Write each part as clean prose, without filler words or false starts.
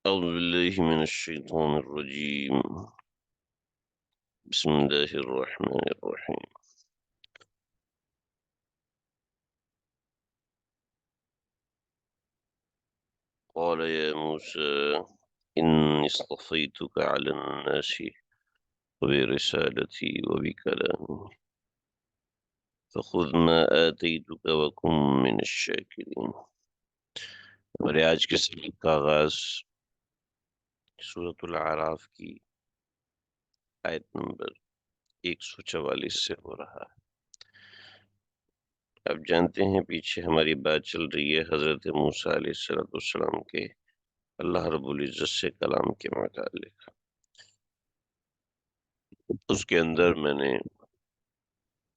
أعوذ بالله من الشيطان الرجيم. بسم الله الرحمن الرحيم. قال يا موسى إني اصطفيتك على الناس برسالتي وبكلامي فخذ ما آتيتك وكن من الشاكرين. اور آج کے سبق کا آغاز سورۃ الاعراف کی آیت نمبر 144 سے ہو رہا ہے۔ آپ جانتے ہیں پیچھے ہماری بات چل رہی ہے حضرت موسیٰ علیہ السلام کے اللہ رب العزت سے کلام کے متعلق۔ اس کے اندر میں نے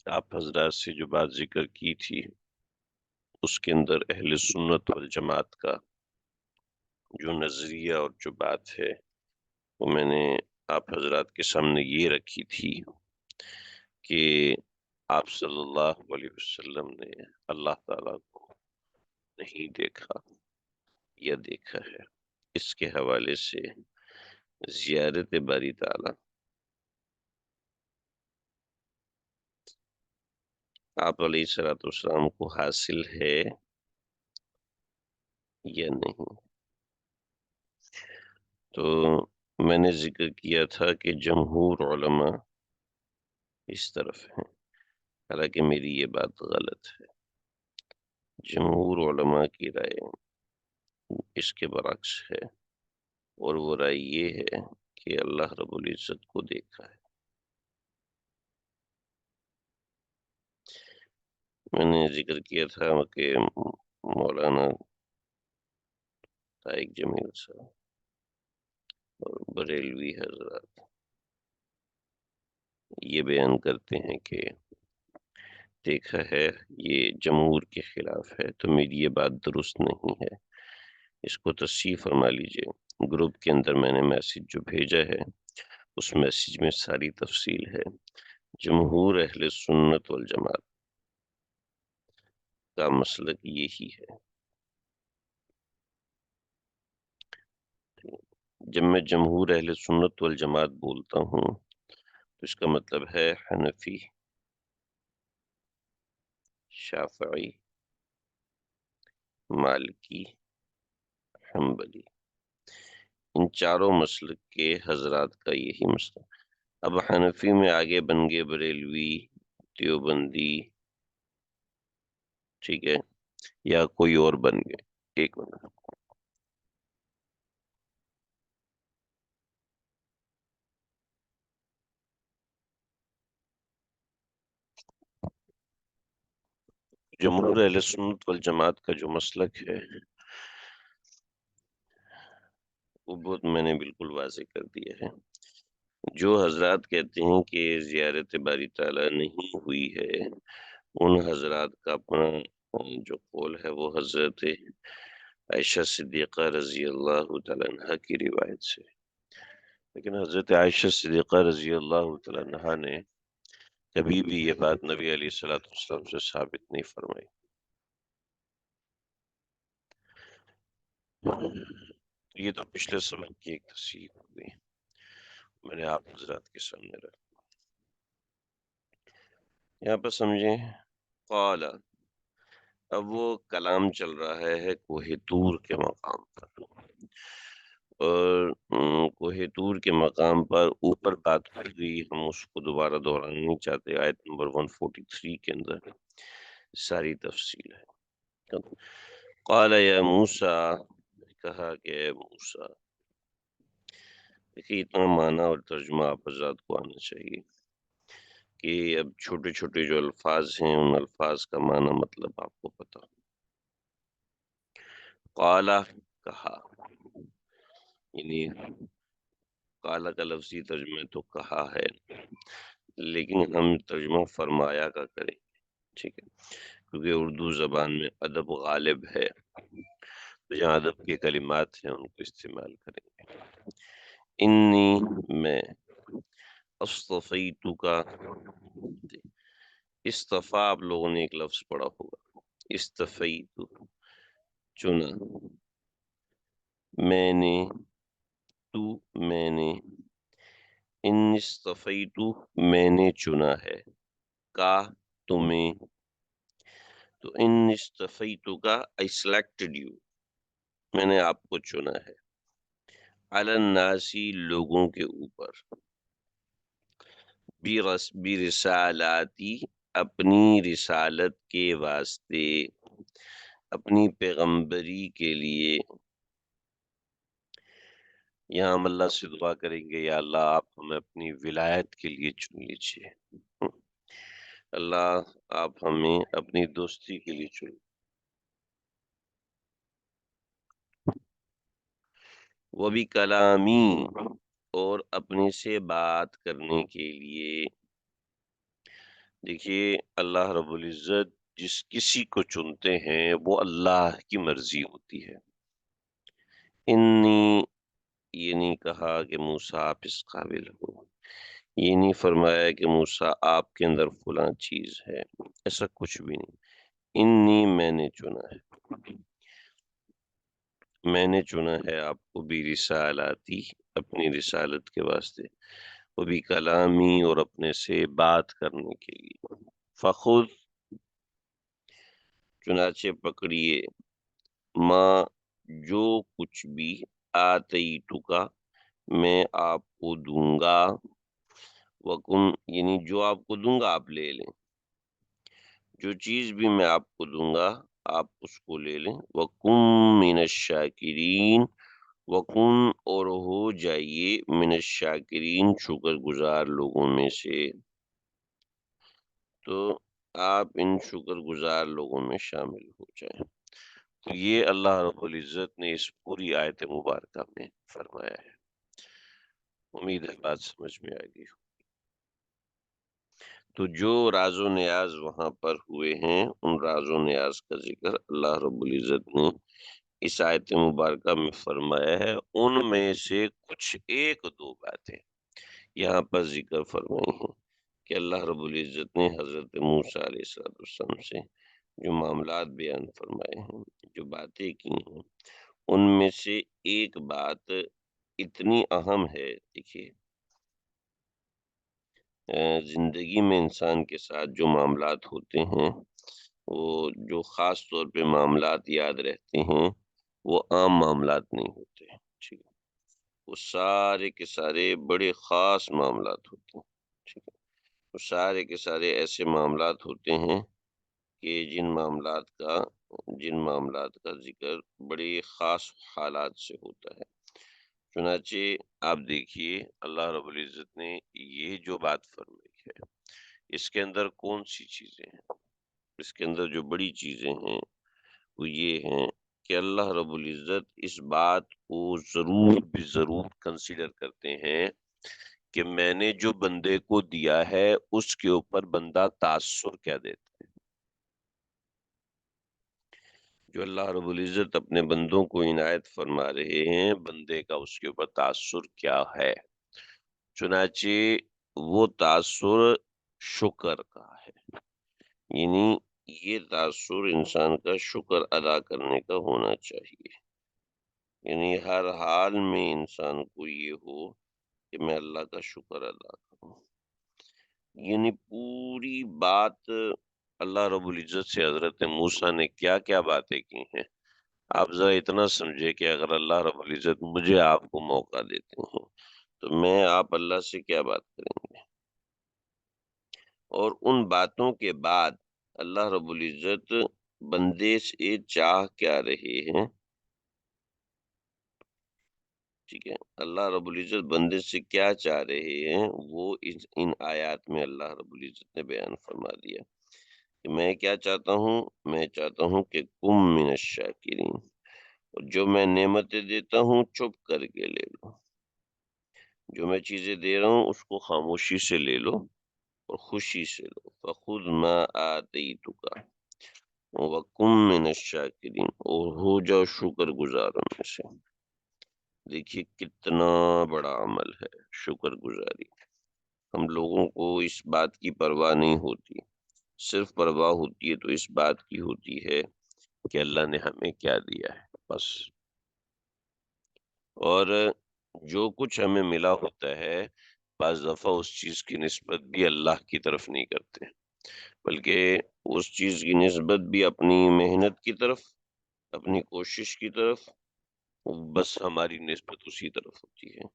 آپ حضرات سے جو بات ذکر کی تھی، اس کے اندر اہل سنت والجماعت کا جو نظریہ اور جو بات ہے وہ میں نے آپ حضرات کے سامنے یہ رکھی تھی کہ آپ صلی اللہ علیہ وسلم نے اللہ تعالیٰ کو نہیں دیکھا یا دیکھا ہے۔ اس کے حوالے سے زیارت باری تعالیٰ آپ علیہ السلام کو حاصل ہے یا نہیں۔ تو میں نے ذکر کیا تھا کہ جمہور علماء اس طرف ہیں، حالانکہ میری یہ بات غلط ہے۔ جمہور علماء کی رائے اس کے برعکس ہے، اور وہ رائے یہ ہے کہ اللہ رب العزت کو دیکھا ہے۔ میں نے ذکر کیا تھا کہ مولانا طارق جمیل صاحب اور بریلوی حضرات یہ بیان کرتے ہیں کہ دیکھا ہے، یہ جمہور کے خلاف ہے، تو میری یہ بات درست نہیں ہے۔ اس کو تصحیح فرما لیجئے۔ گروپ کے اندر میں نے میسج جو بھیجا ہے اس میسج میں ساری تفصیل ہے۔ جمہور اہل سنت والجماعت کا مسلک یہی ہے۔ جب میں جمہور اہل سنت والجماعت بولتا ہوں تو اس کا مطلب ہے حنفی، شافعی، مالکی، حنبلی، ان چاروں مسلک کے حضرات کا یہی مسلک۔ اب حنفی میں آگے بن گئے بریلوی، دیوبندی، ٹھیک ہے، یا کوئی اور بن گئے۔ ایک منٹ، جمہور اہل سنت والجماعت کا جو مسلک ہے وہ بہت میں نے بالکل واضح کر دیا ہے۔ جو حضرات کہتے ہیں کہ زیارت باری تعالیٰ نہیں ہوئی ہے، ان حضرات کا اپنا جو قول ہے وہ حضرت عائشہ صدیقہ رضی اللہ تعالیٰ عنہ کی روایت سے، لیکن حضرت عائشہ صدیقہ رضی اللہ تعالیٰ عنہ نے کبھی بھی یہ بات نبی علیہ السلام سے ثابت نہیں فرمائی۔ یہ تو پچھلے سبق کی ایک تصحیح ہو گئی، میں نے آپ حضرات کے سامنے رکھا۔ یہاں پر سمجھیں، قال، اب وہ کلام چل رہا ہے کوہ طور کے مقام پر، اور کوہ طور کے مقام پر اوپر بات کر گئی، ہم اس کو دوبارہ دہرانا نہیں چاہتے۔ آیت نمبر 143 کے اندر ساری تفصیل ہے۔ قال یا موسیٰ، کہا کہ اے موسیٰ، دیکھیے اتنا معنی اور ترجمہ آپ حضرات کو آنا چاہیے کہ اب چھوٹے چھوٹے جو الفاظ ہیں ان الفاظ کا معنی مطلب آپ کو پتا۔ قالا، کہا، یعنی قالا کا لفظی ترجمہ تو کہا ہے، لیکن ہم ترجمہ فرمایا کا کریں، ٹھیک ہے، کیونکہ اردو زبان میں ادب غالب ہے، تو جہاں ادب کے کلمات ہیں ان کو استعمال کریں گے۔ انی، میں، اصطفیتک، استفا آپ لوگوں نے ایک لفظ پڑھا ہوگا، استفیت، چنا، میں نے میں نے، ان اصطفیتو میں نے چنا ہے، کا تمہیں، تو ان اصطفیتو کا I selected you، میں نے آپ کو چنا ہے، علی الناسی لوگوں کے اوپر، برسالاتی اپنی رسالت کے واسطے، اپنی پیغمبری کے لیے۔ یہاں ہم اللہ سے دعا کریں گے یا اللہ آپ ہمیں اپنی ولایت کے لیے چن لیجیے، اللہ آپ ہمیں اپنی دوستی کے لیے چن، وہ بھی کلامی، اور اپنے سے بات کرنے کے لیے۔ دیکھیے اللہ رب العزت جس کسی کو چنتے ہیں وہ اللہ کی مرضی ہوتی ہے۔ انی، یہ نہیں کہا کہ موسیٰ آپ اس قابل ہو، یہ نہیں فرمایا کہ موسیٰ آپ کے اندر فلاں چیز ہے، ایسا کچھ بھی نہیں۔ انی، میں نے چنا ہے، میں نے چنا ہے آپ کو بھی رسالاتی اپنی رسالت کے واسطے، وہ بھی کلامی اور اپنے سے بات کرنے کے لیے۔ فخذ، چنانچہ پکڑیے، ماں جو کچھ بھی، آتیتک میں آپ کو دوں گا، وکن یعنی جو آپ کو دوں گا آپ لے لیں، جو چیز بھی میں آپ کو دوں گا آپ اس کو لے لیں، وکن من الشاکرین، وکن اور ہو جائیے من الشاکرین شکر گزار لوگوں میں سے، تو آپ ان شکر گزار لوگوں میں شامل ہو جائیں۔ تو یہ اللہ رب العزت نے اس پوری آیت مبارکہ میں فرمایا ہے۔ امید ہے بات سمجھ میں آ گئی۔ تو جو راز و نیاز وہاں پر ہوئے ہیں ان راز و نیاز کا ذکر اللہ رب العزت نے اس آیت مبارکہ میں فرمایا ہے، ان میں سے کچھ ایک دو باتیں یہاں پر ذکر فرمائی ہیں کہ اللہ رب العزت نے حضرت موسیٰ علیہ السلام سے جو معاملات بیان فرمائے ہیں، جو باتیں کی ہیں، ان میں سے ایک بات اتنی اہم ہے۔ دیکھیے زندگی میں انسان کے ساتھ جو معاملات ہوتے ہیں، وہ جو خاص طور پہ معاملات یاد رہتے ہیں وہ عام معاملات نہیں ہوتے، ٹھیک ہے، وہ سارے کے سارے بڑے خاص معاملات ہوتے ہیں، ٹھیک ہے، وہ سارے کے سارے ایسے معاملات ہوتے ہیں کہ جن معاملات کا ذکر بڑے خاص حالات سے ہوتا ہے۔ چنانچہ آپ دیکھیے اللہ رب العزت نے یہ جو بات فرمائی ہے اس کے اندر کون سی چیزیں ہیں؟ اس کے اندر جو بڑی چیزیں ہیں وہ یہ ہیں کہ اللہ رب العزت اس بات کو ضرور بھی ضرور کنسیڈر کرتے ہیں کہ میں نے جو بندے کو دیا ہے اس کے اوپر بندہ تاثر کیا دیتا ہے۔ جو اللہ رب العزت اپنے بندوں کو عنایت فرما رہے ہیں، بندے کا اس کے اوپر تاثر کیا ہے، چنانچہ وہ تاثر شکر کا ہے، یعنی یہ تاثر انسان کا شکر ادا کرنے کا ہونا چاہیے، یعنی ہر حال میں انسان کو یہ ہو کہ میں اللہ کا شکر ادا کروں۔ یعنی پوری بات اللہ رب العزت سے حضرت موسیٰ نے کیا کیا باتیں کی ہیں، آپ ذرا اتنا سمجھے کہ اگر اللہ رب العزت مجھے آپ کو موقع دیتے ہیں تو میں آپ اللہ سے کیا بات کریں گے، اور ان باتوں کے بعد اللہ رب العزت بندے سے چاہ کیا رہے ہیں، ٹھیک ہے، اللہ رب العزت بندے سے کیا چاہ رہے ہیں وہ ان آیات میں اللہ رب العزت نے بیان فرما دیا کہ میں کیا چاہتا ہوں، میں چاہتا ہوں کہ کم من الشاکرین، اور جو میں نعمتیں دیتا ہوں چپ کر کے لے لو، جو میں چیزیں دے رہا ہوں اس کو خاموشی سے لے لو اور خوشی سے لو، فخذ ما آتیتک وکم من الشاکرین، اور ہو جاؤ شکر گزاروں میں سے۔ دیکھیے کتنا بڑا عمل ہے شکر گزاری، ہم لوگوں کو اس بات کی پرواہ نہیں ہوتی، صرف پرواہ ہوتی ہے تو اس بات کی ہوتی ہے کہ اللہ نے ہمیں کیا دیا ہے بس۔ اور جو کچھ ہمیں ملا ہوتا ہے بعض دفعہ اس چیز کی نسبت بھی اللہ کی طرف نہیں کرتے، بلکہ اس چیز کی نسبت بھی اپنی محنت کی طرف، اپنی کوشش کی طرف، بس ہماری نسبت اسی طرف ہوتی ہے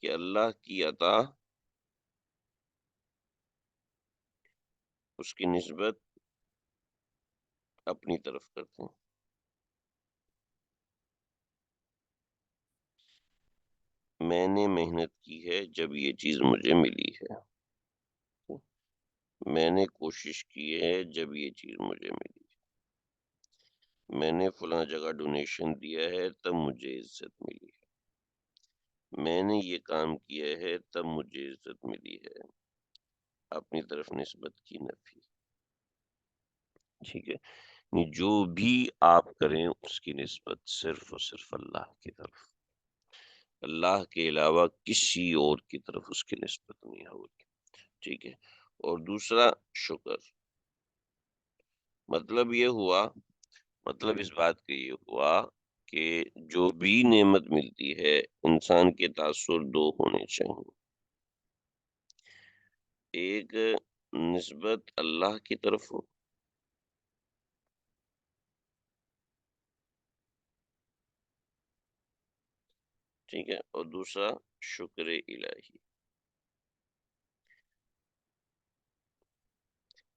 کہ اللہ کی عطا اس کی نسبت اپنی طرف کرتے ہیں۔ میں نے محنت کی ہے جب یہ چیز مجھے ملی ہے، میں نے کوشش کی ہے جب یہ چیز مجھے ملی ہے، میں نے فلاں جگہ ڈونیشن دیا ہے تب مجھے عزت ملی ہے، میں نے یہ کام کیا ہے تب مجھے عزت ملی ہے، اپنی طرف نسبت کی نفی۔ ٹھیک ہے، جو بھی آپ کریں اس کی نسبت صرف اور صرف اللہ کی طرف، اللہ کے علاوہ کسی اور کی طرف اس کی نسبت نہیں ہوگی۔ ٹھیک ہے، اور دوسرا شکر، مطلب یہ ہوا، مطلب اس بات کا یہ ہوا کہ جو بھی نعمت ملتی ہے انسان کے تاثر دو ہونے چاہیے، ایک نسبت اللہ کی طرف ہو، ٹھیک ہے، اور دوسرا شکر الہی۔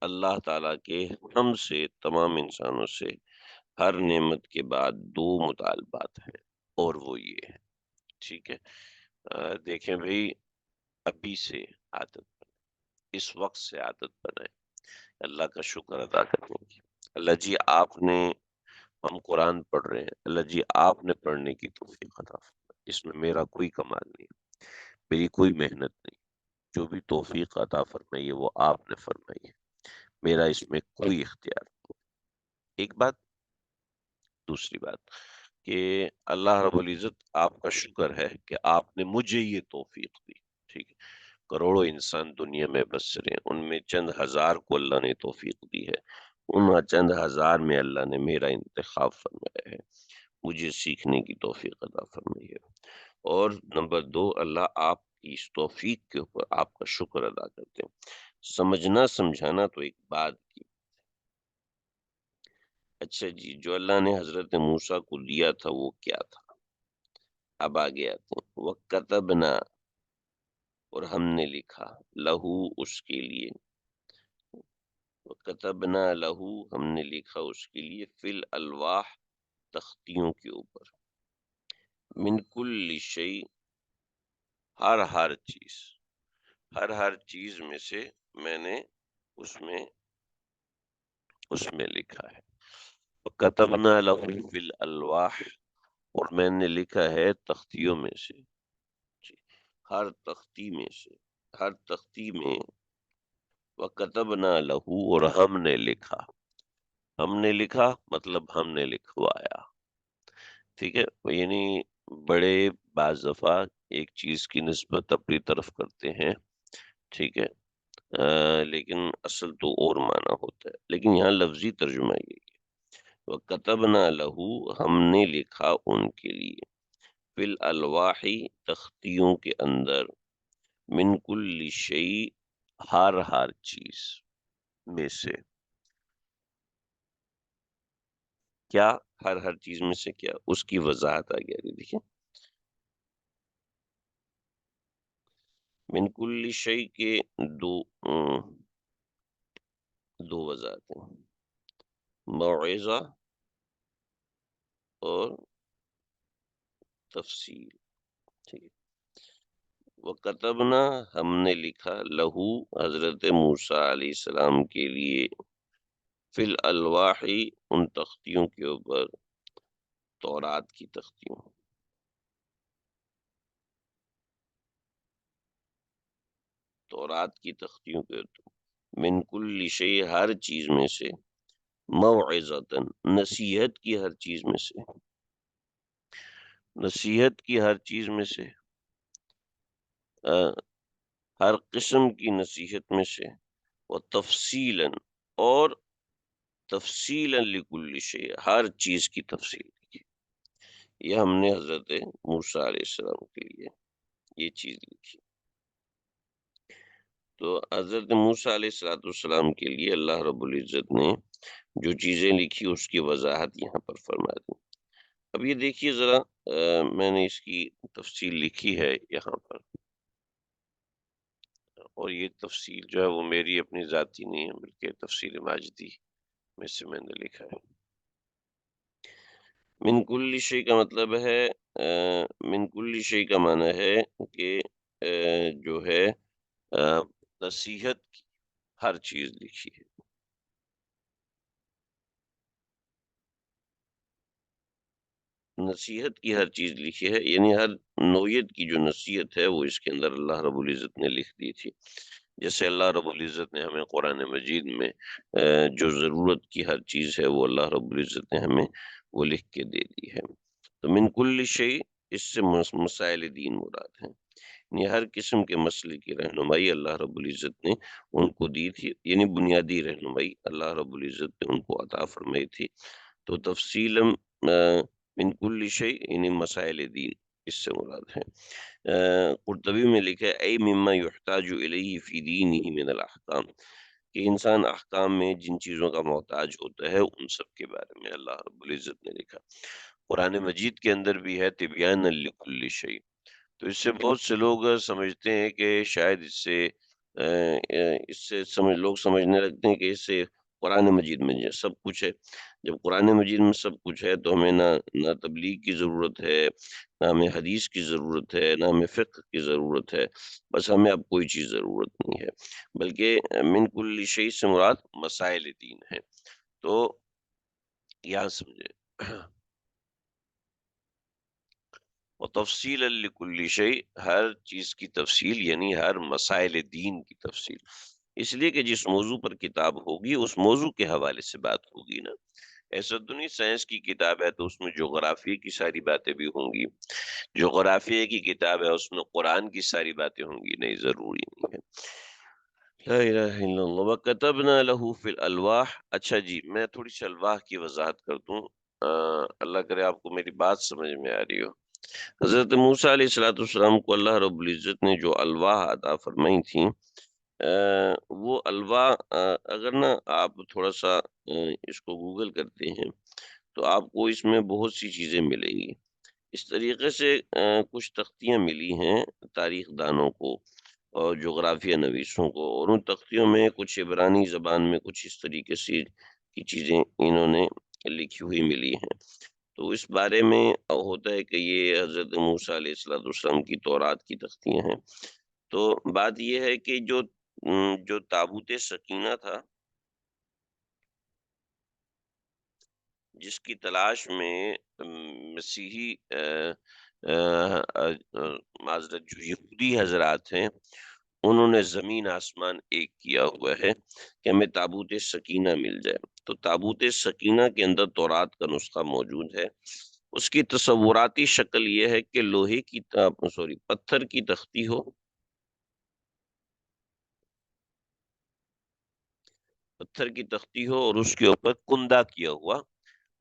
اللہ تعالیٰ کے ہم سے، تمام انسانوں سے ہر نعمت کے بعد دو مطالبات ہیں، اور وہ یہ ہے، ٹھیک ہے، دیکھیں بھئی، ابھی سے عادت بنائیں، اس وقت سے عادت بنائیں اللہ کا شکر ادا کرنے کی۔ اللہ جی آپ نے، ہم قرآن پڑھ رہے ہیں، اللہ جی آپ نے پڑھنے کی توفیق عطا فرمائی، اس میں میرا کوئی کمال نہیں، میری کوئی محنت نہیں، جو بھی توفیق عطا فرمائی ہے وہ آپ نے فرمائی ہے، میرا اس میں کوئی اختیار نہیں۔ ایک بات، دوسری بات کہ اللہ رب العزت آپ کا شکر ہے کہ آپ نے مجھے یہ توفیق دی، ٹھیک ہے، کروڑوں انسان دنیا میں بس رہے ہیں، ان میں چند ہزار کو اللہ نے توفیق دی ہے، ان چند ہزار میں اللہ نے میرا انتخاب فرمایا ہے، مجھے سیکھنے کی توفیق عطا فرمائی ہے، اور نمبر دو، اللہ آپ کی اس توفیق کے اوپر آپ کا شکر ادا کرتے ہیں۔ سمجھنا سمجھانا تو ایک بات کی، اچھا جی، جو اللہ نے حضرت موسیٰ کو دیا تھا وہ کیا تھا؟ اب آگے آتے ہیں، وَكَتَبْنَا، اور ہم نے لکھا، لہو اس کے لیے، وَكَتَبْنَا لہو ہم نے لکھا اس کے لیے، فی الالواح تختیوں کے اوپر، من کل شیء ہر چیز، ہر چیز میں سے میں نے اس میں لکھا ہے، وَكَتَبْنَا لَهُ فِي الْأَلْوَاحِ، اور میں نے لکھا ہے تختیوں میں سے، جی، ہر تختی میں سے، ہر تختی میں، وَكَتَبْنَا لَهُ، اور ہم نے لکھا مطلب ہم نے لکھوایا، ٹھیک ہے، یعنی بڑے بعض دفعہ ایک چیز کی نسبت اپنی طرف کرتے ہیں، ٹھیک ہے، لیکن اصل تو اور معنی ہوتا ہے، لیکن یہاں لفظی ترجمہ یہ ہے، وَكَتَبْنَا لَهُ ہم نے لکھا ان کے لیے، فی الالواح تختیوں کے اندر، من کل شیء ہر چیز میں سے، کیا ہر چیز میں سے کیا، اس کی وضاحت آ گیا، دیکھیں، من کل شیء کے دو دو وضاحتیں، موعظہ اور تفصیل، ٹھیک ہے، وَكَتَبْنَا ہم نے لکھا، لہو حضرت موسیٰ علیہ السلام کے لیے، فی الالواح ان تختیوں کے اوپر، تورات کی تختیوں، تورات کی تختیوں کے اوپر، من کل شیء ہر چیز میں سے، موعظتاً نصیحت کی ہر چیز میں سے، نصیحت کی ہر چیز میں سے، ہر قسم کی نصیحت میں سے، وہ تفصیلاً، اور تفصیلاً لکل شیء ہر چیز کی تفصیل کی، یہ ہم نے حضرت موسیٰ علیہ السلام کے لیے یہ چیز لکھی. تو حضرت موسیٰ علیہ السلام کے لیے اللہ رب العزت نے جو چیزیں لکھی اس کی وضاحت یہاں پر فرما دی. اب یہ دیکھیے ذرا، میں نے اس کی تفصیل لکھی ہے یہاں پر، اور یہ تفصیل جو ہے وہ میری اپنی ذاتی نہیں ہے بلکہ تفصیل ماجدی میں سے میں نے لکھا ہے. من کل شیء کا مطلب ہے، من کل شیء کا معنی ہے کہ جو ہے نصیحت کی ہر چیز لکھی ہے. نصیحت کی ہر چیز لکھی ہے، یعنی ہر نوعیت کی جو نصیحت ہے وہ اس کے اندر اللہ رب العزت نے لکھ دی تھی. جیسے اللہ رب العزت نے ہمیں قرآن مجید میں جو ضرورت کی ہر چیز ہے وہ اللہ رب العزت نے ہمیں وہ لکھ کے دے دی ہے. تو من کل شیء، اس سے مسائل دین مراد ہیں، یعنی ہر قسم کے مسئلے کی رہنمائی اللہ رب العزت نے ان کو دی تھی، یعنی بنیادی رہنمائی اللہ رب العزت نے ان کو عطا فرمائی تھی. تو تفصیل من کل شیء یعنی مسائل دین اس سے مراد ہے. قرطبی میں لکھا ہے ای مما یحتاج الیہ فی دینہ من الاحکام، کہ انسان احکام میں جن چیزوں کا محتاج ہوتا ہے ان سب کے بارے میں اللہ رب العزت نے لکھا. قرآن مجید کے اندر بھی ہے تبیان لکل شیء. تو اس سے بہت سے لوگ سمجھتے ہیں کہ شاید اس سے لوگ سمجھنے لگتے ہیں کہ اس سے قرآن مجید میں جو سب کچھ ہے. جب قرآن مجید میں سب کچھ ہے تو ہمیں نہ تبلیغ کی ضرورت ہے، نہ ہمیں حدیث کی ضرورت ہے، نہ ہمیں فقہ کی ضرورت ہے. بس ہمیں اب کوئی چیز ضرورت نہیں ہے، بلکہ من کل شیء سے مراد مسائل دین ہے. تو یہاں سمجھے وتفصیل لکل شیء، ہر چیز کی تفصیل یعنی ہر مسائل دین کی تفصیل. اس لیے کہ جس موضوع پر کتاب ہوگی اس موضوع کے حوالے سے بات ہوگی نا. ایسا تو نہیں سائنس کی کتاب ہے تو اس میں جغرافیے کی ساری باتیں بھی ہوں گی، جغرافیے کی کتاب ہے اس میں قرآن کی ساری باتیں ہوں گی، نہیں، ضروری نہیں ہے. لا الہ الا اللہ وکتبنا لہ فی الالواح. اچھا جی، میں تھوڑی سی الواح کی وضاحت کر دوں، اللہ کرے آپ کو میری بات سمجھ میں آ رہی ہو. حضرت موسیٰ علیہ السلام کو اللہ رب العزت نے جو الواح عطا فرمائی تھیں، وہ الواح اگر نا آپ تھوڑا سا اس کو گوگل کرتے ہیں تو آپ کو اس میں بہت سی چیزیں ملیں گی. اس طریقے سے کچھ تختیاں ملی ہیں تاریخ دانوں کو اور جغرافیہ نویسوں کو، اور ان تختیوں میں کچھ عبرانی زبان میں کچھ اس طریقے سے کی چیزیں انہوں نے لکھی ہوئی ملی ہیں. تو اس بارے میں ہوتا ہے کہ یہ حضرت موسیٰ علیہ السلام کی تورات کی تختیاں ہیں. تو بات یہ ہے کہ جو تابوت سکینہ تھا جس کی تلاش میں مسیحی معذرت جو یہودی حضرات ہیں انہوں نے زمین آسمان ایک کیا ہوا ہے کہ ہمیں تابوت سکینہ مل جائے. تو تابوت سکینہ کے اندر تورات کا نسخہ موجود ہے. اس کی تصوراتی شکل یہ ہے کہ لوہے کی پتھر کی تختی ہو، پتھر کی تختی ہو اور اس کے اوپر کندہ کیا ہوا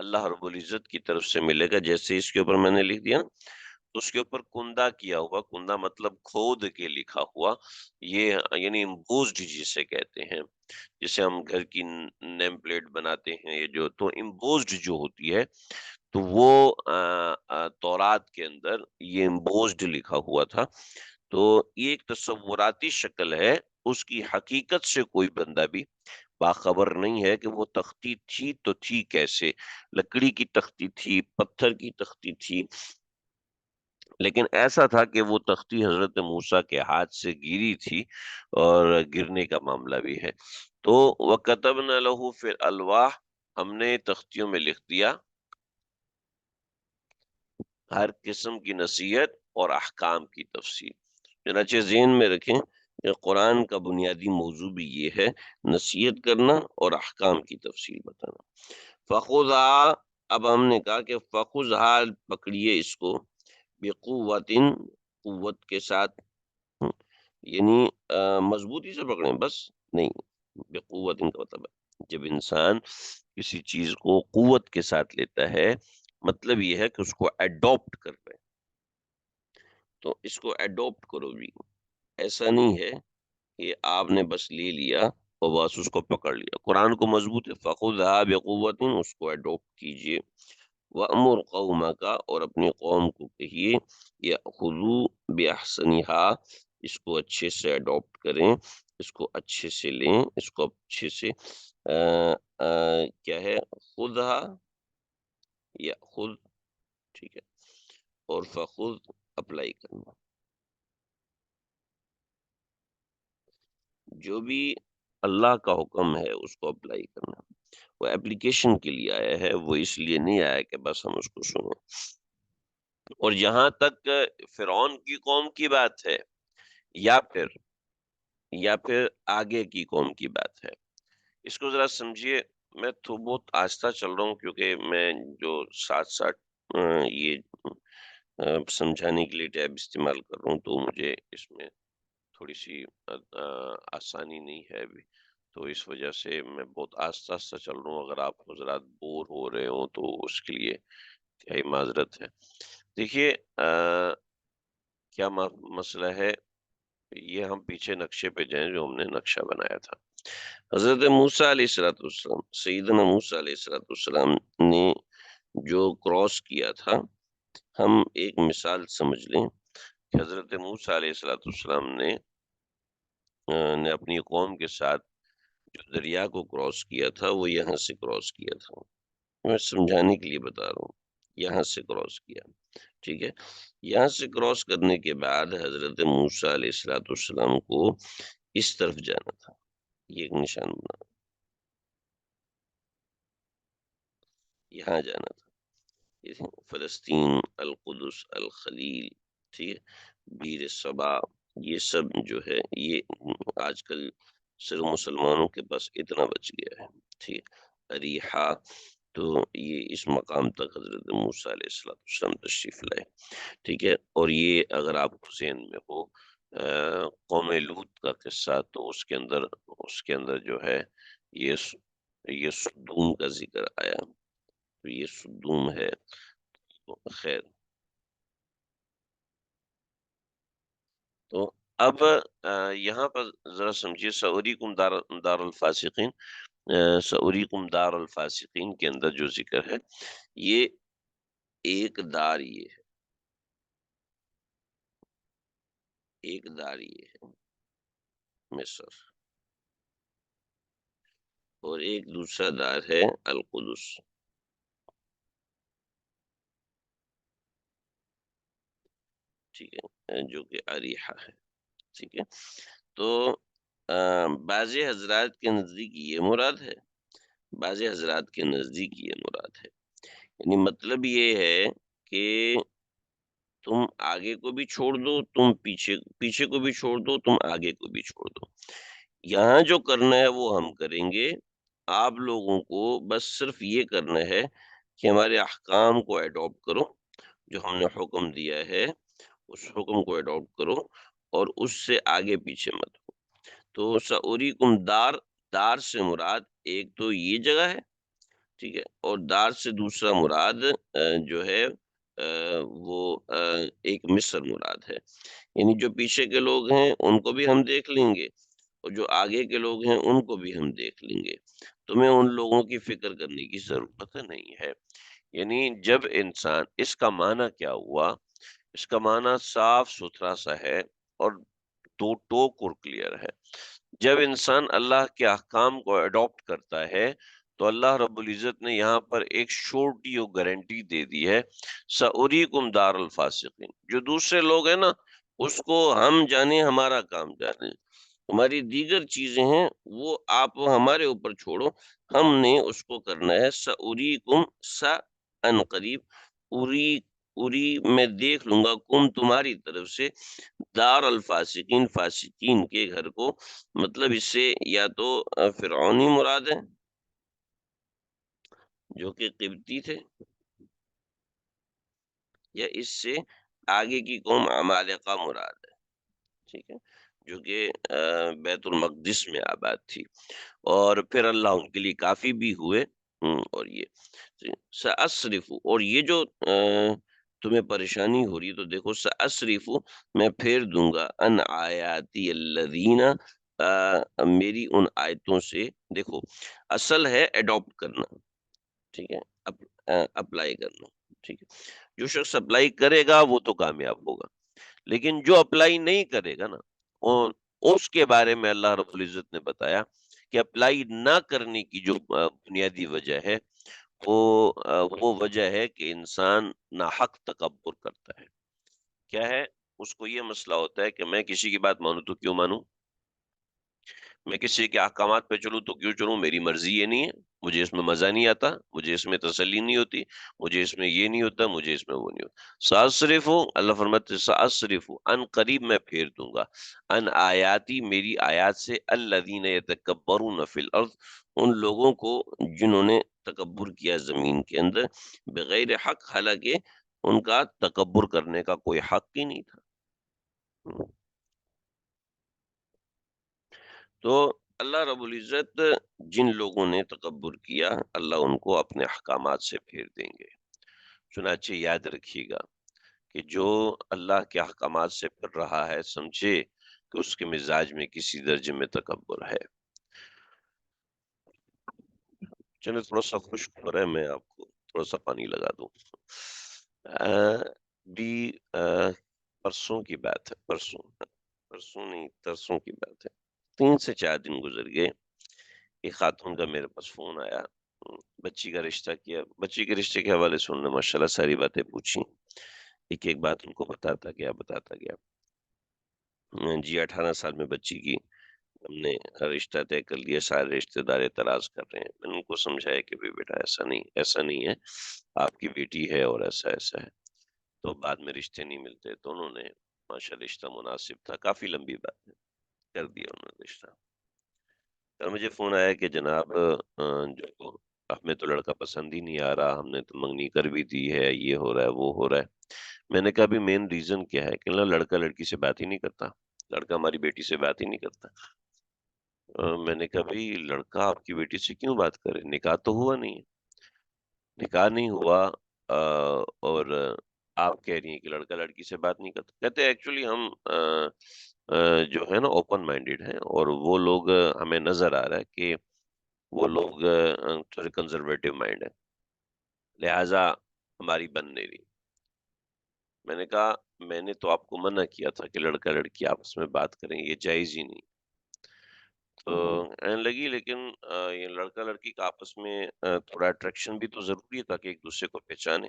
اللہ رب العزت کی طرف سے ملے گا. جیسے اس کے اوپر میں نے لکھ دیا اس کے اوپر کندہ کیا ہوا، کندہ مطلب کھود کے لکھا ہوا، یہ یعنی امبوزڈ جسے کہتے ہیں، جسے ہم گھر کی نیم پلیٹ بناتے ہیں، یہ جو تو امبوزڈ جو ہوتی ہے تو وہ تورات کے اندر یہ امبوزڈ لکھا ہوا تھا. تو یہ ایک تصوراتی شکل ہے، اس کی حقیقت سے کوئی بندہ بھی باخبر نہیں ہے کہ وہ تختی تھی تو تھی کیسے. لکڑی کی تختی تھی، پتھر کی تختی تھی، لیکن ایسا تھا کہ وہ تختی حضرت موسیٰ کے ہاتھ سے گری تھی اور گرنے کا معاملہ بھی ہے. تو وَكَتَبْنَا لَهُ فِي الْأَلْوَاحِ، ہم نے تختیوں میں لکھ دیا ہر قسم کی نصیحت اور احکام کی تفصیل. چنانچہ ذہن میں رکھیں کہ قرآن کا بنیادی موضوع بھی یہ ہے، نصیحت کرنا اور احکام کی تفصیل بتانا. فَخُذْهَا، اب ہم نے کہا کہ فَخُذْهَا، پکڑیے اس کو، بقوت، قوت کے ساتھ، یعنی مضبوطی سے پکڑیں بس نہیں. بقوت کا مطلب ہے جب انسان کسی چیز کو قوت کے ساتھ لیتا ہے مطلب یہ ہے کہ اس کو ایڈاپٹ کر رہے ہیں، تو اس کو ایڈاپٹ کرو بھی، ایسا نہیں ہے کہ آپ نے بس لے لیا اور بس اس کو پکڑ لیا۔ قرآن کو مضبوط ہے، فَخُذْهَا بِقُوَّةٍ، اس کو ایڈاپٹ کیجئے، وَأْمُرْ قَوْمَكَ، اور اپنی قوم کو کہیے، يَأْخُذُوا بِأَحْسَنِهَا، اس کو اچھے سے ایڈاپٹ کریں، اس کو اچھے سے لیں، اس کو اچھے سے کیا ہے، خُذْهَا یا خود، ٹھیک ہے، اور فخذ اپلائی کرنا، جو بھی اللہ کا حکم ہے اس کو اپلائی کرنا۔ وہ اپلیکیشن کے لیے آیا ہے، وہ اس لیے نہیں آیا کہ بس ہم اس کو سنیں۔ اور جہاں تک فرعون کی قوم کی بات ہے، یا پھر آگے کی قوم کی بات ہے، اس کو ذرا سمجھیے۔ میں تو بہت آہستہ چل رہا ہوں کیونکہ میں جو ساتھ ساتھ یہ سمجھانے کے لیے ٹیب استعمال کر رہا ہوں، تو مجھے اس میں تھوڑی سی آسانی نہیں ہے ابھی، تو اس وجہ سے میں بہت آہستہ آہستہ چل رہا ہوں۔ اگر آپ حضرات بور ہو رہے ہوں تو اس کے لیے کیا معذرت ہے۔ دیکھیے کیا مسئلہ ہے، یہ ہم پیچھے نقشے پہ جائیں جو ہم نے نقشہ بنایا تھا۔ حضرت موسیٰ علیہ السلام، سیدنا موسیٰ علیہ السلام نے جو کراس کیا تھا، ہم ایک مثال سمجھ لیں کہ حضرت موسیٰ علیہ السلام نے اپنی قوم کے ساتھ جو دریا کو کراس کیا تھا، وہ یہاں سے کراس کیا تھا۔ میں سمجھانے کے لیے بتا رہا ہوں، یہاں سے کراس کیا، ٹھیک ہے۔ یہاں سے کراس کرنے کے بعد حضرت موسیٰ علیہ السلام کو اس طرف جانا تھا، یہ ایک نشان بنا، یہاں جانا تھا، فلسطین، القدس، الخلیل، ٹھیک ہے، بیر صبا، یہ سب جو ہے یہ آج کل صرف مسلمانوں کے پاس اتنا بچ گیا ہے، ٹھیک، اریحا، تو یہ اس مقام تک حضرت موسیٰ علیہ السلام تشریف لائے، ٹھیک ہے۔ اور یہ اگر آپ کو ذہن میں ہو قوم لوط کا قصہ، تو اس کے اندر جو ہے یہ سدوم کا ذکر آیا، تو یہ سدوم ہے، خیر۔ تو اب یہاں پر ذرا سمجھیے، سأریکم دار الفاسقین، سأریکم دار الفاسقین کے اندر جو ذکر ہے، یہ ایک دار یہ ہے، ایک دار یہ ہے مصر، اور ایک دوسرا دار ہے القدس، ٹھیک ہے، جو کہ اریحہ ہے، ٹھیک ہے۔ تو بعض حضرات کے نزدیک یہ مراد ہے، بعض حضرات کے نزدیک یہ مراد ہے، یعنی مطلب یہ ہے کہ تم آگے کو بھی چھوڑ دو، تم پیچھے کو بھی چھوڑ دو، تم آگے کو بھی چھوڑ دو، یہاں جو کرنا ہے وہ ہم کریں گے، آپ لوگوں کو بس صرف یہ کرنا ہے کہ ہمارے احکام کو ایڈاپٹ کرو، جو ہم نے حکم دیا ہے اس حکم کو ایڈاپٹ کرو، اور اس سے آگے پیچھے مت ہو۔ تو سأریکم دار سے مراد ایک تو یہ جگہ ہے، ٹھیک ہے، اور دار سے دوسرا مراد جو ہے وہ ایک مصر مراد ہے، یعنی جو پیچھے کے لوگ ہیں ان کو بھی ہم دیکھ لیں گے، اور جو آگے کے لوگ ہیں ان کو بھی ہم دیکھ لیں گے، تمہیں ان لوگوں کی فکر کرنے کی ضرورت نہیں ہے۔ یعنی جب انسان، اس کا معنی کیا ہوا، اس کا معنی صاف ستھرا سا ہے اور دو ٹوک اور کلیئر ہے۔ جب انسان اللہ کے احکام کو اڈاپٹ کرتا ہے تو اللہ رب العزت نے یہاں پر ایک شورٹی اور گارنٹی دے دی ہے، سأریکم دار الفاسقین، جو دوسرے لوگ ہیں نا اس کو ہم جانے، ہمارا کام جانے، ہماری دیگر چیزیں ہیں وہ آپ ہمارے اوپر چھوڑو، ہم نے اس کو کرنا ہے، سأریکم، سا ان قریب، اری، میں دیکھ لوں گا، کم تمہاری طرف سے، دار الفاسقین، فاسقین کے گھر کو، مطلب اس سے یا تو فرعونی مراد ہے جو کہ قبطی تھے، یا اس سے آگے کی قوم عمالقہ مراد ہے، ٹھیک ہے، جو کہ بیت المقدس میں آباد تھی، اور پھر اللہ ان کے لیے کافی بھی ہوئے، اور یہ سأصرف، اور یہ جو تمہیں پریشانی ہو رہی ہے تو دیکھو، سأصرف میں پھیر دوں گا، ان آیاتی الذین میری ان آیتوں سے. دیکھو اصل ہے اڈاپٹ کرنا، ٹھیک ہے، اپلائی کرنا، ٹھیک ہے. جو شخص اپلائی کرے گا وہ تو کامیاب ہوگا، لیکن جو اپلائی نہیں کرے گا نا، اس کے بارے میں اللہ رب العزت نے بتایا کہ اپلائی نہ کرنے کی جو بنیادی وجہ ہے، وہ وجہ ہے کہ انسان ناحق تکبر کرتا ہے. کیا ہے؟ اس کو یہ مسئلہ ہوتا ہے کہ میں کسی کی بات مانوں تو کیوں مانوں، میں کسی کے احکامات پہ چلوں تو کیوں چلوں، میری مرضی یہ نہیں ہے، مجھے اس میں مزہ نہیں آتا، مجھے اس میں تسلی نہیں ہوتی، مجھے اس میں یہ نہیں ہوتا، مجھے اس میں وہ نہیں ہوتا. ساصرف ہوں، اللہ فرماتے ہیں ساصرف ہوں، ان قریب میں پھیر دوں گا، ان آیاتی میری آیات سے، الذین یتکبرون فی الارض ان لوگوں کو جنہوں نے تکبر کیا زمین کے اندر، بغیر حق، حالانکہ ان کا تکبر کرنے کا کوئی حق ہی نہیں تھا. تو اللہ رب العزت جن لوگوں نے تکبر کیا، اللہ ان کو اپنے احکامات سے پھیر دیں گے. چنانچہ یاد رکھیے گا کہ جو اللہ کے احکامات سے پھر رہا ہے، سمجھے کہ اس کے مزاج میں کسی درجے میں تکبر ہے. چلے تھوڑا سا خشک ہو رہا ہے، میں آپ کو تھوڑا سا پانی لگا دوں. بھی پرسوں کی بات ہے، پرسوں نہیں، ترسوں کی بات ہے. 3 سے 4 دن گزر گئے، ایک خاتون کا میرے پاس فون آیا، بچی کا رشتہ کیا. بچی کے رشتے کے حوالے سے انہوں نے ماشاء اللہ ساری باتیں پوچھی، ایک ایک بات ان کو بتاتا گیا. جی 18 سال میں بچی کی ہم نے رشتہ طے کر لیا، سارے رشتے دار اعتراض کر رہے ہیں. میں نے ان کو سمجھایا کہ بیٹا ایسا نہیں ہے، آپ کی بیٹی ہے اور ایسا ہے. تو بعد میں رشتے نہیں ملتے، تو انہوں نے ماشاء اللہ رشتہ مناسب تھا، کافی لمبی بات ہے، کر دیا انہوں نے رشتہ. تو مجھے فون آیا کہ جناب جو ہمیں تو لڑکا پسند ہی نہیں آ رہا، ہم نے تو منگنی کر بھی دی ہے، یہ ہو رہا ہے وہ ہو رہا ہے. میں نے کہا بھی مین ریزن کیا ہے؟ کہ لڑکا لڑکی سے بات ہی نہیں کرتا، لڑکا ہماری بیٹی سے بات ہی نہیں کرتا. میں نے کہا بھائی لڑکا آپ کی بیٹی سے کیوں بات کرے، نکاح تو ہوا نہیں ہے. نکاح نہیں ہوا اور آپ کہہ رہی ہیں کہ لڑکا لڑکی سے بات نہیں کرتا. کہتے ہیں ایکچولی ہم جو ہے نا اوپن مائنڈیڈ ہیں، اور وہ لوگ ہمیں نظر آ رہا ہے کہ وہ لوگ تھوڑے کنزرویٹو مائنڈ ہے، لہٰذا ہماری بن نہیں رہی. میں نے کہا میں نے تو آپ کو منع کیا تھا کہ لڑکا لڑکی آپس میں بات کریں، یہ جائز ہی نہیں. تو کہنے لگی لیکن یہ لڑکا لڑکی کا آپس میں تھوڑا اٹریکشن بھی تو ضروری ہے تاکہ ایک دوسرے کو پہچانے.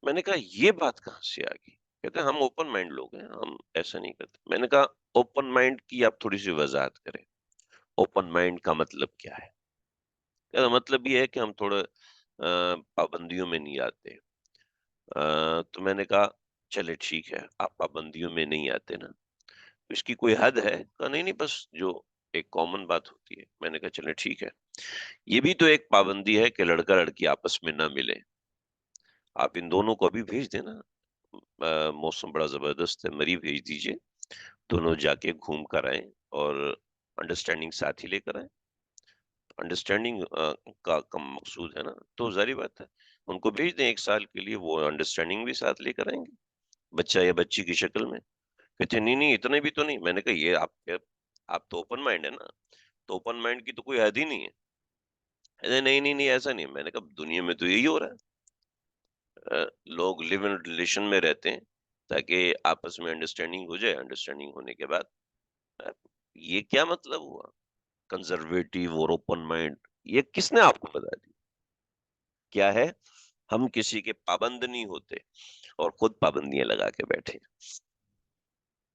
میں نے کہا یہ بات کہاں سے آ گئی؟ کہتے ہیں ہم اوپن مائنڈ لوگ ہیں، ہم ایسا نہیں کرتے. میں نے کہا اوپن مائنڈ کی آپ تھوڑی سی وضاحت کریں، اوپن مائنڈ کا مطلب کیا ہے؟ کہتا مطلب یہ ہے کہ ہم تھوڑا پابندیوں میں نہیں آتے. تو میں نے کہا چلے ٹھیک ہے، آپ پابندیوں میں نہیں آتے نا، اس کی کوئی حد ہے؟ کہا نہیں بس جو ایک کامن بات ہوتی ہے. میں نے کہا چلے ٹھیک ہے، یہ بھی تو ایک پابندی ہے کہ لڑکا لڑکی آپس میں نہ ملے. آپ ان دونوں کو ابھی بھیج دینا، موسم بڑا زبردست ہے، مری بھیج دیجئے، دونوں جا کے گھوم کر آئیں اور انڈرسٹینڈنگ ساتھ ہی لے کر آئیں. انڈرسٹینڈنگ کا مقصود ہے نا، تو ظاہر بات ہے ان کو بھیج دیں 1 سال کے لیے، وہ انڈرسٹینڈنگ بھی ساتھ لے کر آئیں گے بچہ یا بچی کی شکل میں. کہتے نہیں اتنے بھی تو نہیں. میں نے کہا یہ آپ تو اوپن مائنڈ ہے نا، تو اوپن مائنڈ کی تو کوئی حد ہی نہیں ہے. نہیں ایسا نہیں. میں نے کہا دنیا میں تو یہی ہو رہا ہے، لوگ لیو ان ریلیشن میں رہتے ہیں تاکہ آپس میں انڈرسٹینڈنگ ہو جائے، انڈرسٹینڈنگ ہونے کے بعد یہ کیا مطلب ہوا کنزرویٹو اور اوپن مائنڈ؟ یہ کس نے آپ کو بتا دی؟ کیا ہے؟ ہم کسی کے پابند نہیں ہوتے اور خود پابندیاں لگا کے بیٹھے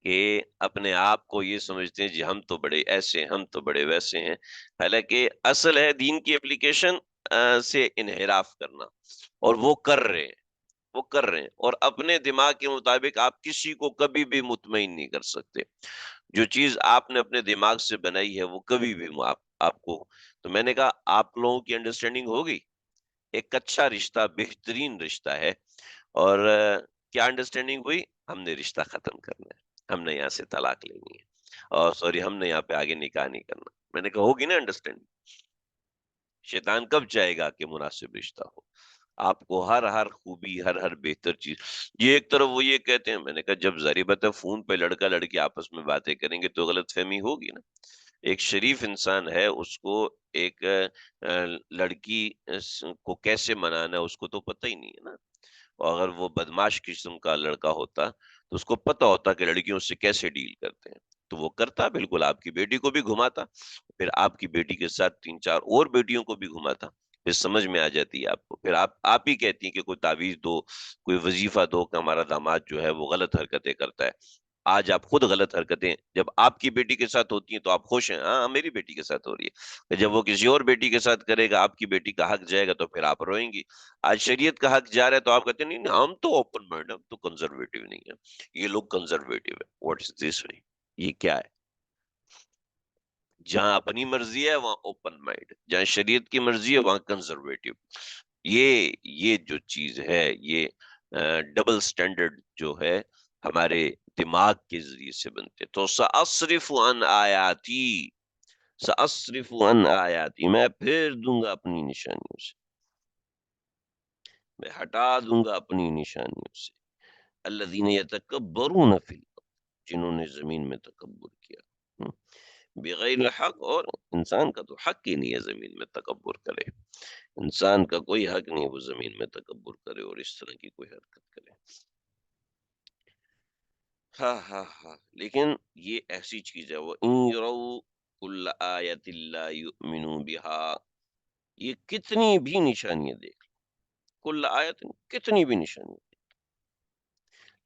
کہ اپنے آپ کو یہ سمجھتے ہیں جی ہم تو بڑے ایسے ہیں، ہم تو بڑے ویسے ہیں. حالانکہ اصل ہے دین کی اپلیکیشن سے انحراف کرنا، اور وہ کر رہے ہیں اور اپنے دماغ کے مطابق آپ کسی کو کبھی بھی مطمئن نہیں کر سکتے. جو چیز آپ نے اپنے دماغ سے بنائی ہے وہ کبھی بھی آپ کو. تو میں نے کہا آپ لوگوں کی انڈرسٹینڈنگ ہوگی، ایک اچھا رشتہ بہترین رشتہ ہے، اور کیا انڈرسٹینڈنگ ہوئی؟ ہم نے رشتہ ختم کرنا ہے، ہم نے یہاں سے طلاق لینی ہے، اور سوری ہم نے یہاں پہ آگے نکاح نہیں کرنا. میں نے کہا ہوگی نا انڈرسٹینڈنگ. شیطان کب چاہے گا کہ مناسب رشتہ ہو؟ آپ کو ہر خوبی، ہر بہتر چیز، یہ ایک طرف وہ یہ کہتے ہیں، میں نے کہا جب ظاہر بات ہے فون پہ لڑکا لڑکی آپس میں باتیں کریں گے تو غلط فہمی ہوگی نا۔ ایک شریف انسان ہے، اس کو ایک لڑکی کو کیسے منانا ہے اس کو تو پتہ ہی نہیں ہے نا۔ اور اگر وہ بدماش قسم کا لڑکا ہوتا تو اس کو پتہ ہوتا کہ لڑکیوں سے کیسے ڈیل کرتے ہیں، تو وہ کرتا، بالکل آپ کی بیٹی کو بھی گھماتا، پھر آپ کی بیٹی کے ساتھ 3 4 اور بیٹیوں کو بھی گھماتا، پھر سمجھ میں آ جاتی ہے آپ کو، پھر آپ ہی کہتی ہیں کہ کوئی تعویذ دو، کوئی وظیفہ دو کہ ہمارا داماد جو ہے وہ غلط حرکتیں کرتا ہے۔ آج آپ خود غلط حرکتیں جب آپ کی بیٹی کے ساتھ ہوتی ہیں تو آپ خوش ہیں، ہاں میری بیٹی کے ساتھ ہو رہی ہے، جب وہ کسی اور بیٹی کے ساتھ کرے گا، آپ کی بیٹی کا حق جائے گا تو پھر آپ روئیں گی۔ آج شریعت کا حق جا رہا ہے تو آپ کہتے ہیں نہیں نہیں، ہم تو اوپن مائنڈ، ہم تو کنزرویٹو نہیں ہے، یہ لوگ کنزرویٹو ہے۔ واٹ از دس وے؟ یہ کیا ہے؟ جہاں اپنی مرضی ہے وہاں اوپن مائنڈ، جہاں شریعت کی مرضی ہے وہاں کنزرویٹو۔ یہ جو چیز ہے، یہ ڈبل سٹینڈرڈ جو ہے ہمارے دماغ کے ذریعے سے بنتے، تو سأصرف عن آیاتی، سأصرف عن آیاتی، میں پھیر دوں گا اپنی نشانیوں سے، میں ہٹا دوں گا اپنی نشانیوں سے۔ الذین یتکبرون فی الارض، جنہوں نے زمین میں تکبر کیا، بغیر الحق، اور انسان کا تو حق ہی نہیں ہے زمین میں تکبر کرے، انسان کا کوئی حق نہیں وہ زمین میں تکبر کرے اور اس طرح کی کوئی حرکت کرے۔ ہاں ہاں ہاں، لیکن یہ ایسی چیز ہے، وہ ان یروا کل آیت لا یؤمنوا بہا، یہ کتنی بھی نشانیاں دیکھ، کل آیت، کتنی بھی نشانیاں،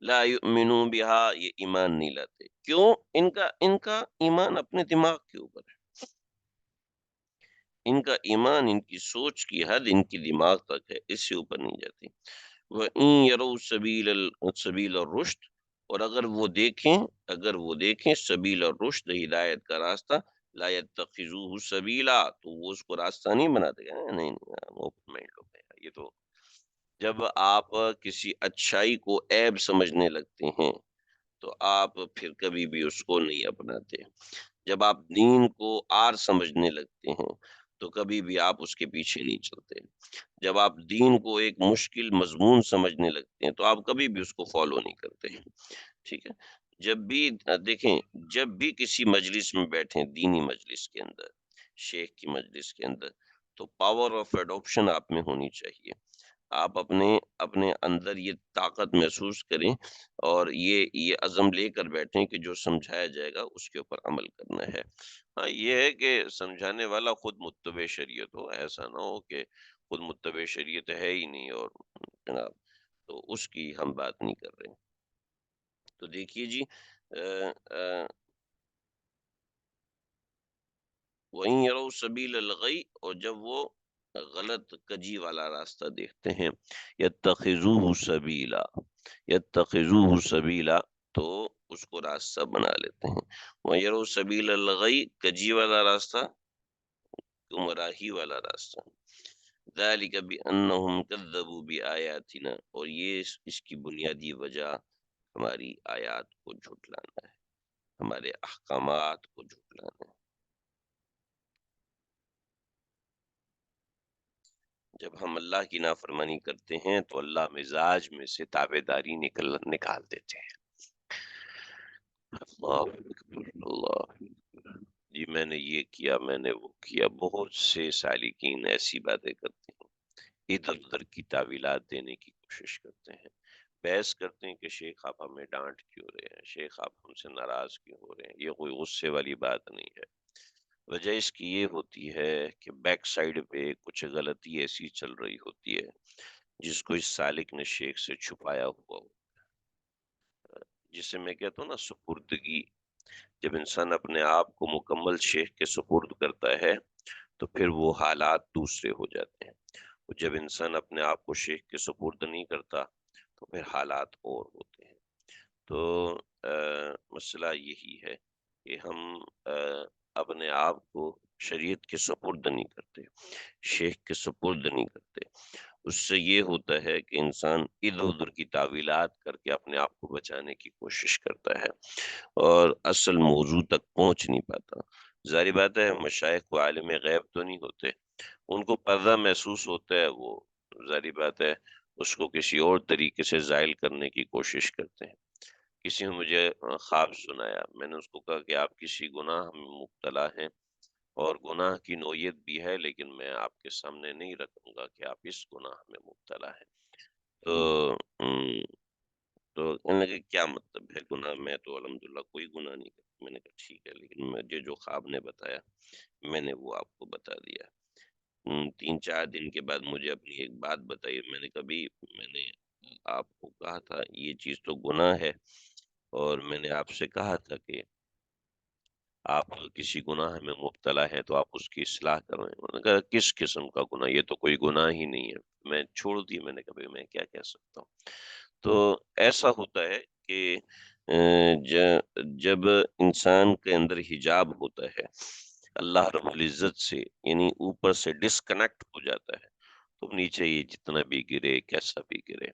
لا یؤمنوا بہا، یہ ایمان نہیں لاتے، کیوں؟ ان کا ایمان اپنے دماغ کے اوپر ہے، ان کا ایمان، ان کی سوچ کی حد ان کی دماغ تک ہے، اس سے اوپر نہیں جاتی۔ وَإِن يَرَوْا سَبِيلَ الرُّشْدِ، اور اگر وہ دیکھیں سبیل الرشد، ہدایت کا راستہ، لا يَتَّخِذُوهُ سَبِيلًا، تو وہ اس کو راستہ نہیں بناتے، نہیں اوپن مائنڈ لوگ ہیں یہ تو۔ جب آپ کسی اچھائی کو عیب سمجھنے لگتے ہیں تو آپ پھر کبھی بھی اس کو نہیں اپناتے۔ جب آپ دین کو آر سمجھنے لگتے ہیں تو کبھی بھی آپ اس کے پیچھے نہیں چلتے۔ جب آپ دین کو ایک مشکل مضمون سمجھنے لگتے ہیں تو آپ کبھی بھی اس کو فالو نہیں کرتے ہیں، ٹھیک ہے؟ جب بھی دیکھیں، جب بھی کسی مجلس میں بیٹھیں، دینی مجلس کے اندر، شیخ کی مجلس کے اندر، تو پاور آف ایڈاپشن آپ میں ہونی چاہیے۔ آپ اپنے اندر یہ طاقت محسوس کریں اور یہ عزم لے کر بیٹھیں کہ جو سمجھایا جائے گا اس کے اوپر عمل کرنا ہے۔ ہاں یہ ہے کہ سمجھانے والا خود متبع شریعت ہو، ایسا نہ ہو کہ خود متبع شریعت ہے ہی نہیں، اور جناب تو اس کی ہم بات نہیں کر رہے۔ تو دیکھیے جی، وہیں یرو سبیل الغی، اور جب وہ غلط کجی والا راستہ دیکھتے ہیں، یتخذوہ سبیلا، یتخذوہ سبیلا، تو اس کو راستہ بنا لیتے ہیں۔ وہیں یرو سبیل الغی، کجی والا راستہ، گمراہی والا راستہ، ذالک بانہم کذبوا بآیاتنا، اور یہ اس کی بنیادی وجہ ہماری آیات کو جھٹلانا ہے، ہمارے احکامات کو جھٹلانا ہے۔ جب ہم اللہ کی نافرمانی کرتے ہیں تو اللہ مزاج میں سے تابع داری نکال دیتے ہیں۔ اللہ اکبر، اللہ اکبر، جی میں نے یہ کیا، میں نے وہ کیا، بہت سے سالکین ایسی باتیں کرتے ہیں، ادھر ادھر کی تعویلات دینے کی کوشش کرتے ہیں، بحث کرتے ہیں کہ شیخ آپ ہمیں ڈانٹ کیوں رہے ہیں، شیخ آپ ہم سے ناراض کیوں ہو رہے ہیں، یہ کوئی غصے والی بات نہیں ہے۔ وجہ اس کی یہ ہوتی ہے کہ بیک سائڈ پہ کچھ غلطی ایسی چل رہی ہوتی ہے جس کو اس سالک نے شیخ سے چھپایا ہوا ہو، جسے میں کہتا ہوں نا سپردگی۔ جب انسان اپنے آپ کو مکمل شیخ کے سپرد کرتا ہے تو پھر وہ حالات دوسرے ہو جاتے ہیں، اور جب انسان اپنے آپ کو شیخ کے سپرد نہیں کرتا تو پھر حالات اور ہوتے ہیں۔ تو مسئلہ یہی ہے کہ ہم اپنے آپ کو شریعت کے سپرد نہیں کرتے، شیخ کے سپرد نہیں کرتے۔ اس سے یہ ہوتا ہے کہ انسان ادھر ادھر کی تعویلات کر کے اپنے آپ کو بچانے کی کوشش کرتا ہے اور اصل موضوع تک پہنچ نہیں پاتا۔ ظاہر بات ہے مشائخ و عالم غیب تو نہیں ہوتے، ان کو پردہ محسوس ہوتا ہے، وہ ظاہری بات ہے اس کو کسی اور طریقے سے زائل کرنے کی کوشش کرتے ہیں۔ کسی نے مجھے خواب سنایا، میں نے اس کو کہا کہ آپ کسی گناہ میں مبتلا ہیں اور گناہ کی نوعیت بھی ہے، لیکن میں آپ کے سامنے نہیں رکھوں گا کہ آپ اس گناہ میں مبتلا ہیں۔ تو تو کہنے لگے کیا مطلب ہے گناہ؟ میں تو الحمدللہ کوئی گناہ نہیں کرتا۔ میں نے کہا ٹھیک ہے، لیکن مجھے جو خواب نے بتایا میں نے وہ آپ کو بتا دیا۔ 3-4 دن کے بعد مجھے اپنی ایک بات بتائی، میں نے کبھی میں نے آپ کو کہا تھا یہ چیز تو گناہ ہے، اور میں نے آپ سے کہا تھا کہ آپ کسی گناہ میں مبتلا ہے تو آپ اس کی اصلاح کریں۔ انہوں نے کہا کس قسم کا گناہ؟ یہ تو کوئی گناہ ہی نہیں ہے۔ میں چھوڑ دی، میں نے کہا بھئی میں کیا کہہ سکتا ہوں۔ تو ایسا ہوتا ہے کہ جب انسان کے اندر حجاب ہوتا ہے اللہ رب العزت سے، یعنی اوپر سے ڈسکنیکٹ ہو جاتا ہے، تو نیچے یہ جتنا بھی گرے کیسا بھی گرے،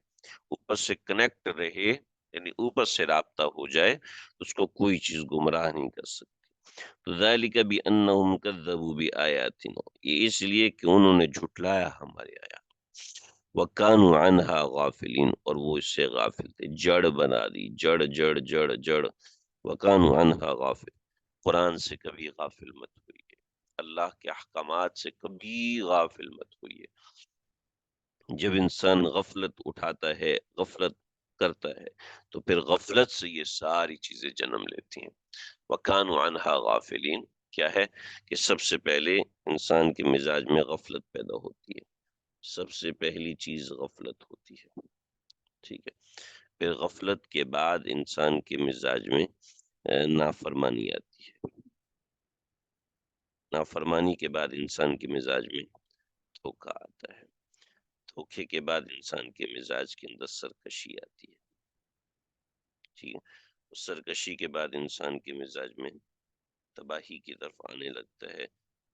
اوپر سے کنیکٹ رہے، یعنی اوپر سے رابطہ ہو جائے، اس کو کوئی چیز گمراہ نہیں کر سکتی۔ تو ذالک بأنہم کذبوا بآیاتنا، یہ اس لیے کہ انہوں نے جھٹلایا ہماری آیات، وَكَانُوا عَنْهَا غافلین، اور وہ اس سے غافل تھے، جڑ بنا دی، جڑ جڑ جڑ جڑ، وَكَانُوا عَنْهَا غافل۔ قرآن سے کبھی غافل مت ہوئیے، اللہ کے احکامات سے کبھی غافل مت ہوئیے۔ جب انسان غفلت اٹھاتا ہے، غفلت کرتا ہے، تو پھر غفلت سے یہ ساری چیزیں جنم لیتی ہیں۔ وَكَانُوا عَنْهَا غافلین کیا ہے کہ سب سے پہلے انسان کے مزاج میں غفلت پیدا ہوتی ہے، سب سے پہلی چیز غفلت ہوتی ہے، ٹھیک ہے۔ پھر غفلت کے بعد انسان کے مزاج میں نافرمانی آتی ہے، نافرمانی کے بعد انسان کے مزاج میں دھوکہ آتا ہے، دھوکے کے بعد انسان کے مزاج کے اندر سرکشی آتی ہے، ٹھیک ہے۔ سرکشی کے بعد انسان کے مزاج میں تباہی کی طرف آنے لگتا ہے،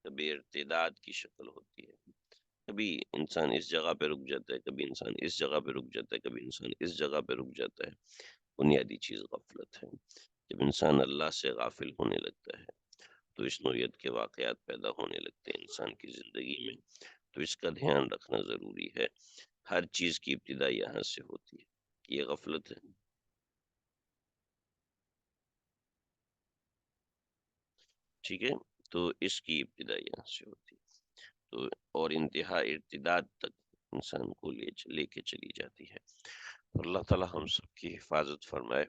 کبھی ارتداد کی شکل ہوتی ہے، کبھی انسان اس جگہ پہ رک جاتا ہے، کبھی انسان اس جگہ پہ رک جاتا ہے، کبھی انسان اس جگہ پہ رک جاتا ہے۔ بنیادی چیز غفلت ہے۔ جب انسان اللہ سے غافل ہونے لگتا ہے تو اس نوعیت کے واقعات پیدا ہونے لگتے ہیں انسان کی زندگی میں، تو اس کا دھیان رکھنا ضروری ہے۔ ہر چیز کی ابتدا یہاں سے ہوتی ہے، یہ غفلت ہے، ٹھیک ہے، تو اس کی ابتدا یہاں سے ہوتی ہے، تو اور انتہا ارتداد تک انسان کو لے کے چلی جاتی ہے۔ اللہ تعالی ہم سب کی حفاظت فرمائے۔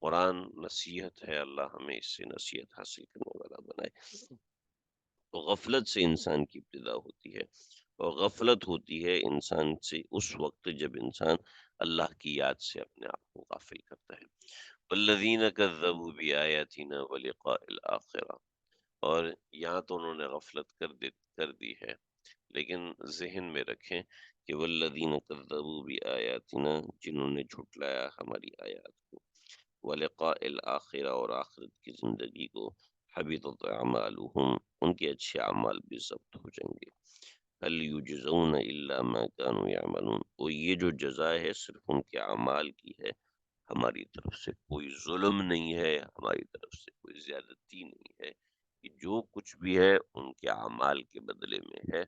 قرآن نصیحت ہے، اللہ ہمیں اس سے نصیحت حاصل کرنے والا بنائے۔ تو غفلت سے انسان کی ابتدا ہوتی ہے، اور غفلت ہوتی ہے انسان سے اس وقت جب انسان اللہ کی یاد سے اپنے آپ کو غافل کرتا ہے۔ والذین کذبوا بآیاتنا ولقاء الآخرہ، اور یہاں تو انہوں نے غفلت کر دی ہے، لیکن ذہن میں رکھیں کہ والذین کذبوا بآیاتنا، جنہوں نے جھٹلایا ہماری آیات کو، ولقاء الآخرہ، اور آخرت کی زندگی کو، حبطت اعمالهم، ان کے اچھے اعمال بھی ضبط ہو جائیں گے۔ هل یجزون الا ما كانوا يعملون، وہ یہ جو جزا ہے صرف ان کے اعمال کی ہے، ہماری طرف سے کوئی ظلم نہیں ہے، ہماری طرف سے کوئی زیادتی نہیں ہے، کہ جو کچھ بھی ہے ان کے اعمال کے بدلے میں ہے،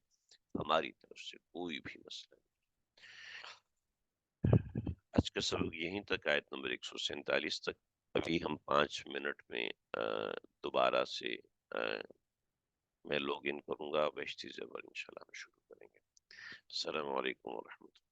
ہماری طرف سے کوئی بھی مسئلہ نہیں۔ آج کا سبق یہیں تک، آیت نمبر 147 تک۔ ابھی ہم 5 منٹ میں دوبارہ سے میں لاگ ان کروں گا، بہشتی زیور انشاءاللہ ہم شروع کریں گے۔ السلام علیکم ورحمۃ اللہ۔